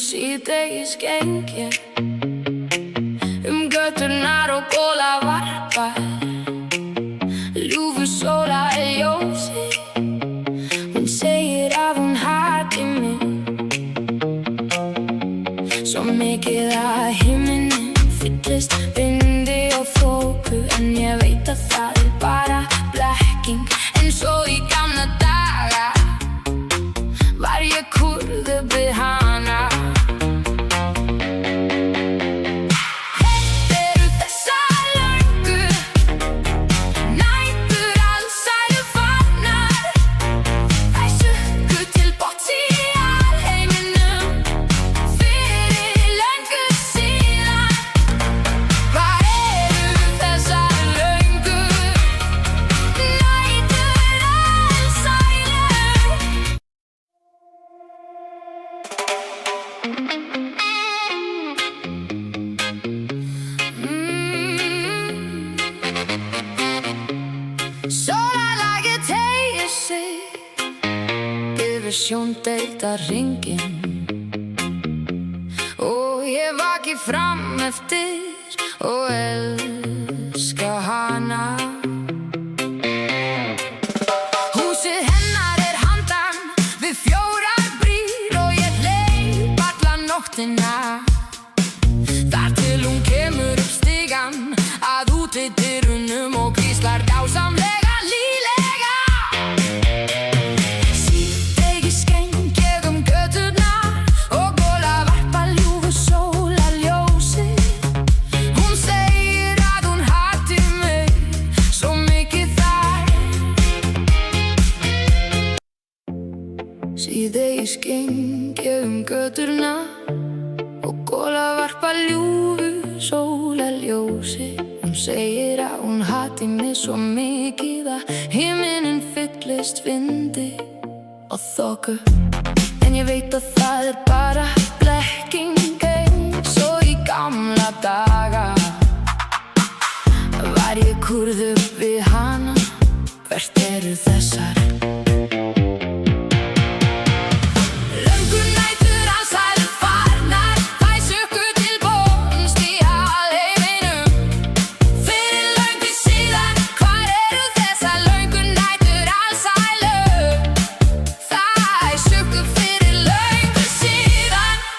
Síðdegis geng ég göturnar og gola varpar ljúfu sóla ljósi. Hún segir að hún hati mig svo mikið að himinn fyllist vindi og þoku. En ég veit að það bara blekking. Eins og í gamla daga var ég kurðu við hana. Sólarlagið teygir sig yfir sjóndeildarhringinn og ég vaki fram eftir og elska hana. Húsið hennar handan við 4 brýr og ég hleyp alla nóttina þar til hún kemur upp stigann að útidyrunum og hvíslar dásamlega. Síðdegis geng ég göturnar og gola varpa ljúfu sólarljósi. Hún segir að hún hati mig svo mikið að himinninn fyllist vindi og þoku. En ég veit að það bara blekking. Eins og í gamla daga var ég kurðu við hana. Hvert eru þessar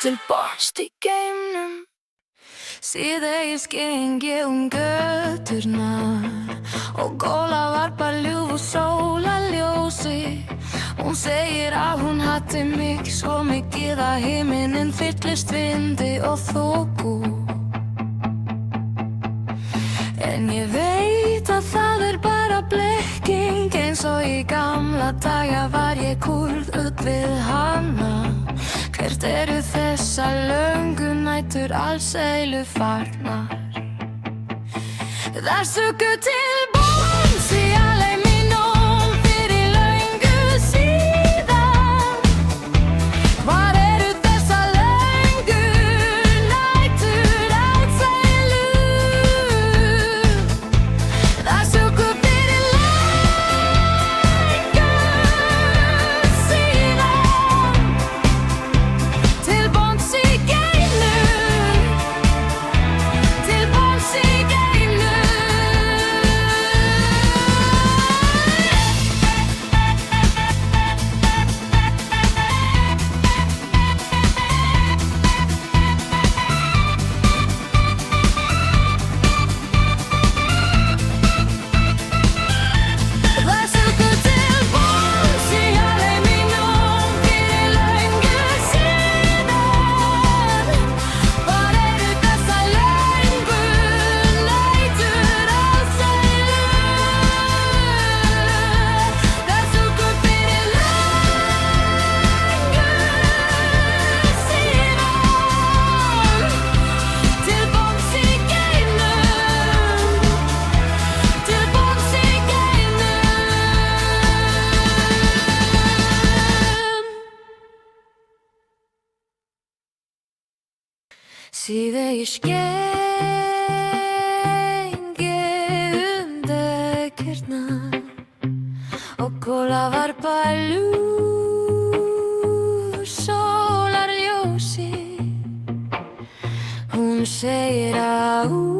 til botns í geimnum? Síðdegis geng ég göturnar og gola varpa ljúfu sólarljósi. Hún segir að hún hati mig svo mikið að himinninn fyllist vindi og þoku. En ég veit að það bara blekking. Eins og í gamla daga var ég kurð við hana. Hvert eru þessar löngu nætur alseilu farnar? Þær sukku til botns í alheim mínum fyrir löngu síðan. Hvar eru þessar löngu nætur alseilu? Þær sukku fyrir löngu síðan. Til botns í geimnum, til botns í geimnum. Þær sukku til botns í alheim mínum fyrir löngu síðan. Hvar eru þessar löngu nætur alseilu? Þær sukku fyrir löngu síðan. Til botns í geimnum, til botns í geimnum. Síðdegis geng ég göturnar og gola varpa ljúfu sólarljósi. segir að